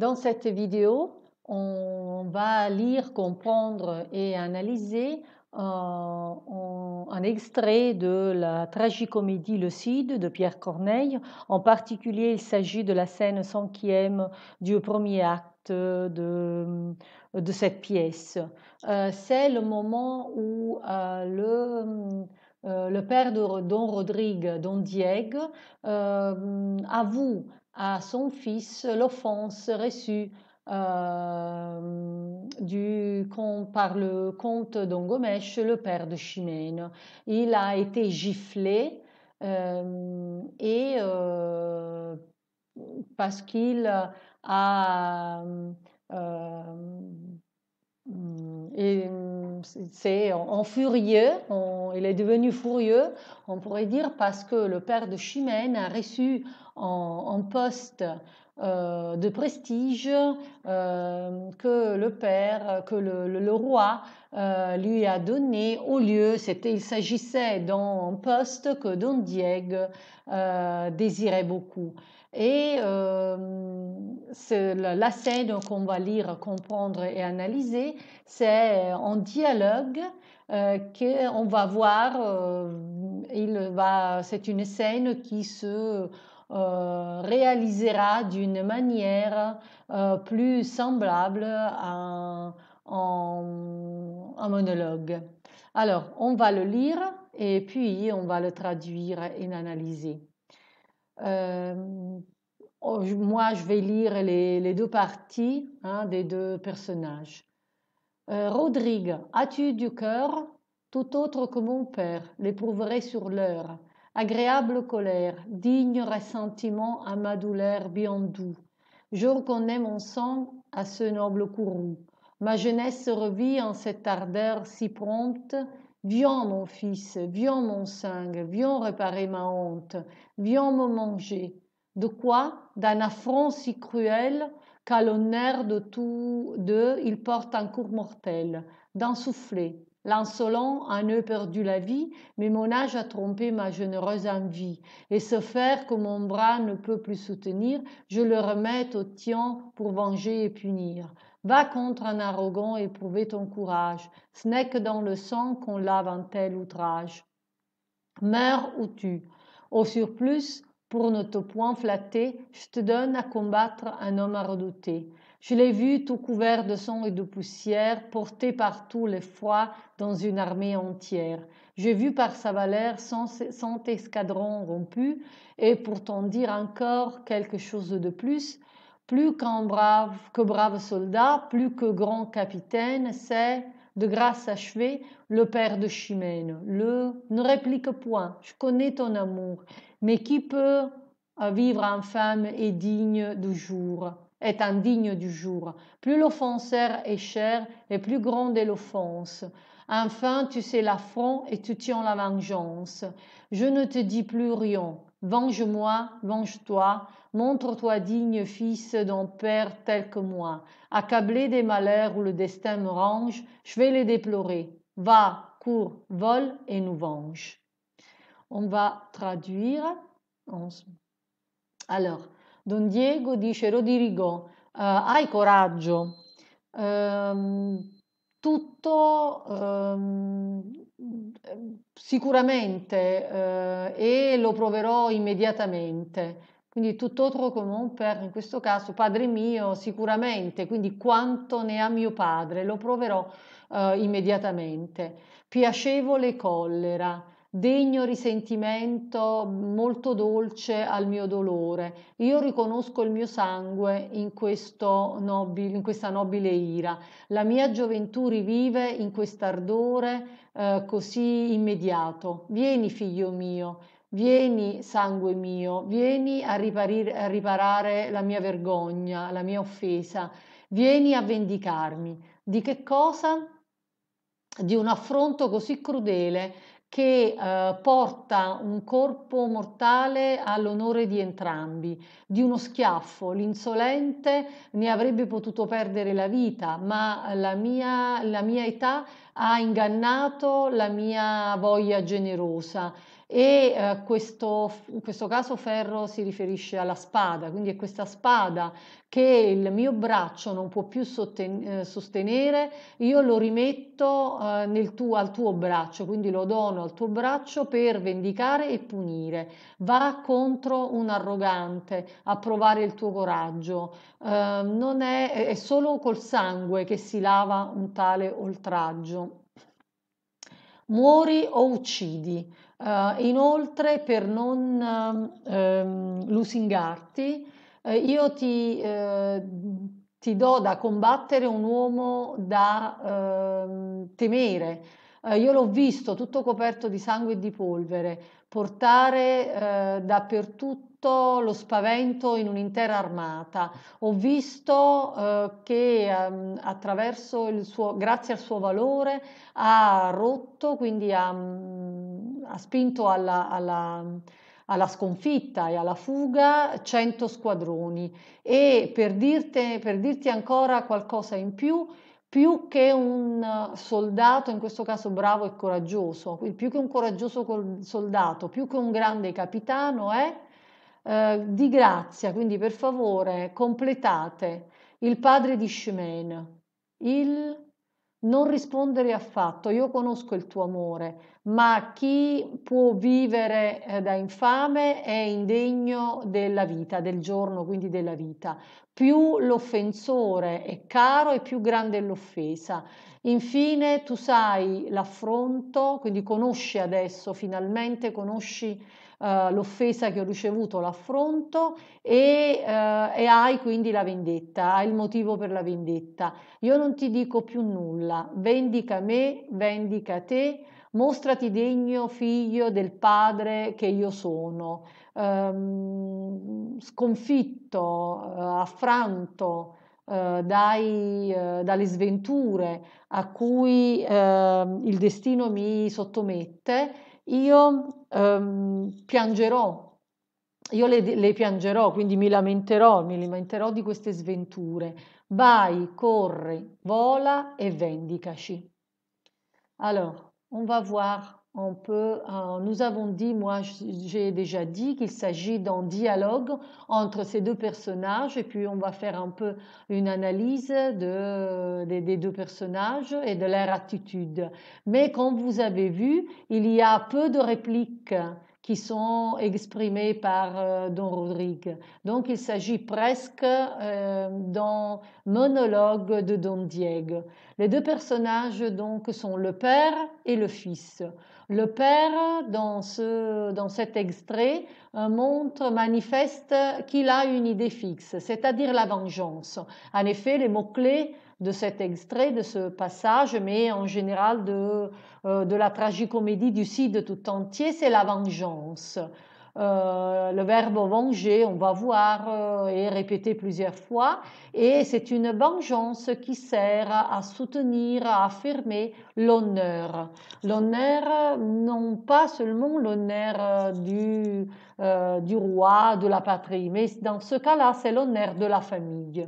Dans cette vidéo, on va lire, comprendre et analyser un extrait de la tragicomédie Le Cid de Pierre Corneille. En particulier, il s'agit de la scène 5e du premier acte de cette pièce. C'est le moment où le père de Don Rodrigue, Don Diego, avoue à son fils l'offense reçue par le comte d'Ongomèche, le père de Chimène. Il a été giflé parce qu'il a c'est en furieux, il est devenu furieux, on pourrait dire, parce que le père de Chimène a reçu un poste de prestige que le roi lui a donné au lieu, il s'agissait d'un poste que Don Diego désirait beaucoup. Et la scène qu'on va lire, comprendre et analyser, c'est un dialogue qu'on va voir. C'est une scène qui se réalisera d'une manière plus semblable à un monologue. Alors, on va le lire et puis on va le traduire et l'analyser. Moi, je vais lire les deux parties des deux personnages. Rodrigue, as-tu du cœur? Tout autre que mon père l'éprouverait sur l'heure. Agréable colère, digne ressentiment à ma douleur bien doux. Je reconnais mon sang à ce noble courroux. Ma jeunesse se revit en cette ardeur si prompte. Viens, mon fils, viens, mon sang, viens réparer ma honte, viens me manger. De quoi? D'un affront si cruel qu'à l'honneur de tous deux, il porte un coup mortel, d'en souffler. L'insolent en eux perdu la vie, mais mon âge a trompé ma généreuse envie. Et ce fer que mon bras ne peut plus soutenir, je le remets au tien pour venger et punir. Va contre un arrogant éprouver ton courage. Ce n'est que dans le sang qu'on lave un tel outrage. Meurs ou tue. Au surplus, pour ne te point flatter, je te donne à combattre un homme à redouter. Je l'ai vu tout couvert de sang et de poussière, porté par tous les froids dans une armée entière. J'ai vu par sa valeur 100 escadrons rompus, et pour t'en dire encore quelque chose de plus que brave soldat, plus que grand capitaine, c'est, de grâce achevée, le père de Chimène. Ne réplique point, je connais ton amour, mais qui peut vivre infâme et digne du jour, est indigne du jour. Plus l'offenseur est cher, et plus grande est l'offense. Enfin, tu sais l'affront et tu tiens la vengeance. Je ne te dis plus rien. Venge-moi, venge-toi, montre-toi digne fils d'un père tel que moi. Accablé des malheurs où le destin me range, je vais les déplorer. Va, cours, vole et nous venge. On va traduire. Alors, Don Diego dice Rodrigo, hai coraggio, tutto sicuramente e lo proverò immediatamente. Quindi tutt'altro come un per, in questo caso, padre mio, sicuramente, quindi quanto ne ha mio padre, lo proverò immediatamente. Piacevole collera, degno risentimento, molto dolce al mio dolore. Io riconosco il mio sangue in questa nobile ira. La mia gioventù rivive in quest'ardore così immediato. Vieni, figlio mio, vieni, sangue mio, vieni a riparare la mia vergogna, la mia offesa. Vieni a vendicarmi. Di che cosa? Di un affronto così crudele che porta un corpo mortale all'onore di entrambi, di uno schiaffo. L'insolente ne avrebbe potuto perdere la vita, ma la mia età ha ingannato la mia voglia generosa e in questo caso ferro si riferisce alla spada, quindi è questa spada che il mio braccio non può più sostenere, io lo rimetto al tuo braccio, quindi lo dono al tuo braccio per vendicare e punire. Va contro un arrogante a provare il tuo coraggio. Non è solo col sangue che si lava un tale oltraggio. Muori o uccidi. Inoltre, per non lusingarti, io ti do da combattere un uomo da temere. Io l'ho visto tutto coperto di sangue e di polvere, portare dappertutto lo spavento in un'intera armata. Ho visto che attraverso grazie al suo valore, ha rotto, quindi ha spinto alla sconfitta e alla fuga 100 squadroni. E per dirti ancora qualcosa in più che un soldato, in questo caso bravo e coraggioso, più che un coraggioso soldato, più che un grande capitano è di grazia, quindi per favore completate il padre di Shemen, il non rispondere affatto, io conosco il tuo amore, ma chi può vivere da infame è indegno della vita, del giorno, quindi della vita. Più l'offensore è caro e più grande è l'offesa. Infine tu sai l'affronto, quindi conosci adesso, finalmente conosci l'offesa che ho ricevuto, l'affronto e hai quindi la vendetta, hai il motivo per la vendetta. Io non ti dico più nulla, vendica me, vendica te, mostrati degno figlio del Padre che io sono, sconfitto, affranto dalle sventure a cui il destino mi sottomette, io piangerò. Io le piangerò, quindi mi lamenterò di queste sventure. Vai, corri, vola et vendicaci. Alors, on va voir, nous avons dit, moi j'ai déjà dit qu'il s'agit d'un dialogue entre ces deux personnages et puis on va faire un peu une analyse des deux personnages et de leur attitude. Mais comme vous avez vu, il y a peu de répliques qui sont exprimées par Don Rodrigue. Donc il s'agit presque d'un monologue de Don Diego. Les deux personnages donc sont le père et le fils. Le père, dans cet extrait, manifeste qu'il a une idée fixe, c'est-à-dire la vengeance. En effet, les mots-clés de cet extrait, de ce passage, mais en général de la tragicomédie du Cid tout entier, c'est la vengeance. Le verbe venger, on va voir, est répété plusieurs fois et c'est une vengeance qui sert à soutenir, à affirmer l'honneur. L'honneur, non pas seulement l'honneur du roi, de la patrie, mais dans ce cas-là, c'est l'honneur de la famille.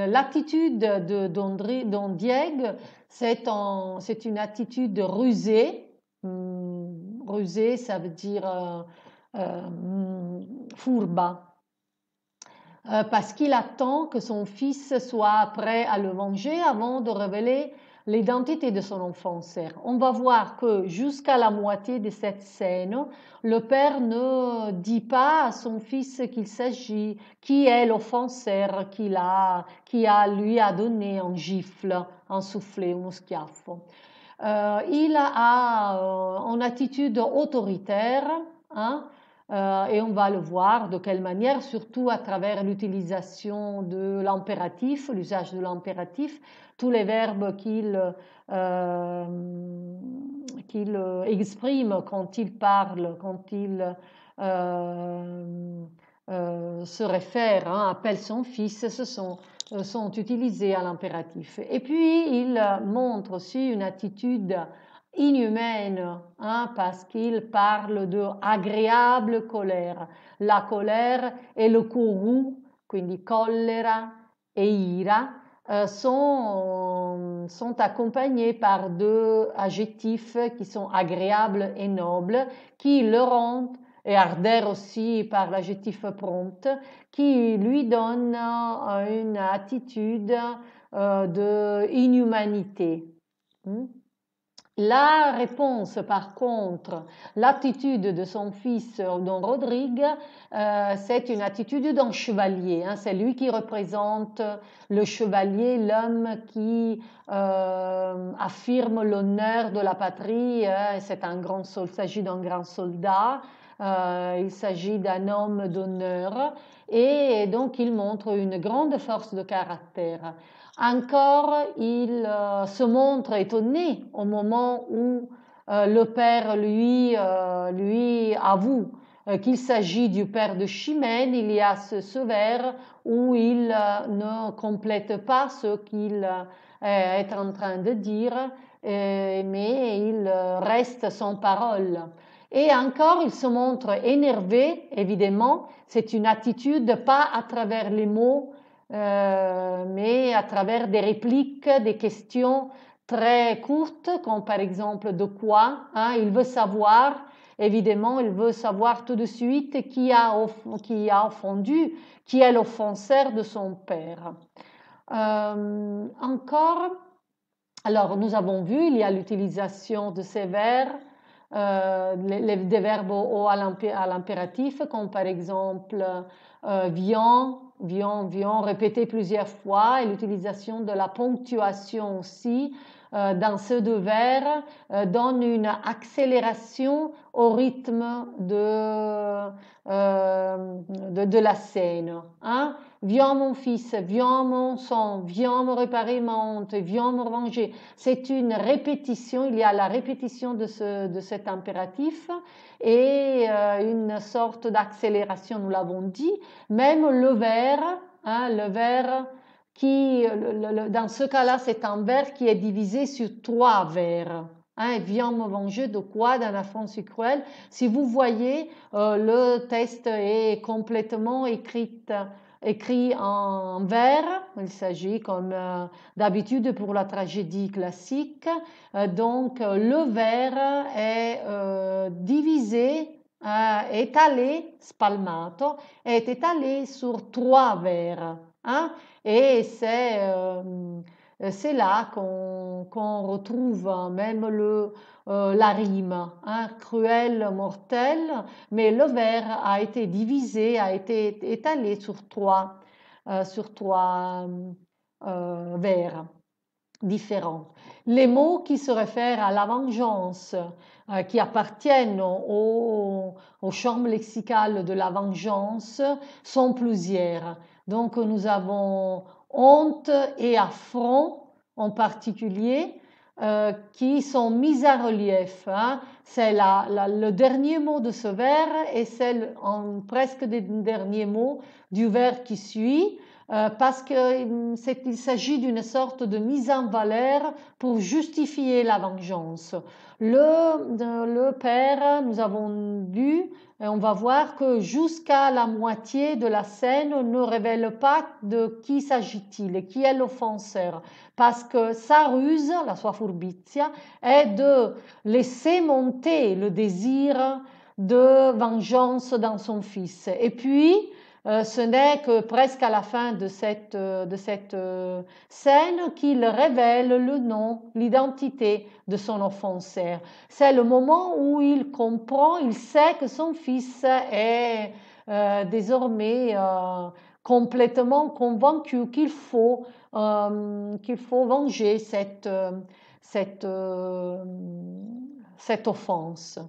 L'attitude de Don Diego, c'est une attitude rusée. Rusée, ça veut dire fourba. Parce qu'il attend que son fils soit prêt à le venger avant de révéler l'identité de son enfant serf. On va voir que jusqu'à la moitié de cette scène, le père ne dit pas à son fils qu'il s'agit, qui est l'offenseur qui lui a donné un gifle, un soufflet, uno schiaffo. Il a une attitude autoritaire, hein, et on va le voir de quelle manière, surtout à travers l'utilisation de l'impératif, l'usage de l'impératif, tous les verbes qu'il exprime quand il parle, quand il se réfère, hein, appelle son fils, sont utilisés à l'impératif. Et puis, il montre aussi une attitude inhumaine, hein, parce qu'il parle de agréable colère. La colère è lo courroux, quindi collera e ira, sont accompagnés par deux adjectifs qui sont agréables et nobles, qui le rendent, et ardeur aussi par l'adjectif prompt, qui lui donne une attitude de inhumanité. La réponse, par contre, l'attitude de son fils, Don Rodrigue, c'est une attitude d'un chevalier. C'est lui qui représente le chevalier, l'homme qui affirme l'honneur de la patrie. Il s'agit d'un grand soldat. Il s'agit d'un homme d'honneur et donc il montre une grande force de caractère. Encore, il se montre étonné au moment où le père lui avoue qu'il s'agit du père de Chimène. Il y a ce vers où il ne complète pas ce qu'il est en train de dire, mais il reste sans parole. Et encore, il se montre énervé, évidemment. C'est une attitude pas à travers les mots, mais à travers des répliques, des questions très courtes, comme par exemple de quoi, il veut savoir, évidemment, il veut savoir tout de suite qui a offendu, qui est l'offenseur de son père. Encore, alors nous avons vu, il y a l'utilisation de ces verbes, des verbes à l'impératif, comme par exemple viens, répété plusieurs fois, et l'utilisation de la ponctuation aussi dans ces deux vers donne une accélération au rythme de la scène. Viens mon fils, viens mon sang, viens me réparer ma honte, viens me revenger. C'est une répétition, il y a la répétition de cet impératif et une sorte d'accélération, nous l'avons dit. Même le vers qui, dans ce cas-là, c'est un vers qui est divisé sur 3 vers. Viens me venger de quoi? D'un affront si cruel. Si vous voyez, le texte est complètement écrit en vers. Il s'agit comme d'habitude pour la tragédie classique. Donc le vers est divisé, étalé, spalmato, est étalé sur 3 vers. Et c'est là qu'on retrouve même la rime, cruel, mortel, mais le vers a été divisé, a été étalé sur 3 vers différents. Les mots qui se réfèrent à la vengeance, qui appartiennent au champ lexical de la vengeance, sont plusieurs. Donc nous avons honte et affront en particulier, qui sont mis à relief. C'est le dernier mot de ce vers et c'est presque le dernier mot du vers qui suit, parce qu'il s'agit d'une sorte de mise en valeur pour justifier la vengeance. Le père, nous avons vu, et on va voir que jusqu'à la moitié de la scène ne révèle pas de qui s'agit-il, qui est l'offenseur, parce que sa ruse, la sua furbizia, est de laisser monter le désir de vengeance dans son fils. Et puis, ce n'est que presque à la fin de cette scène qu'il révèle le nom, l'identité de son offenseur. C'est le moment où il comprend, il sait que son fils est désormais complètement convaincu qu'il faut venger cette offense.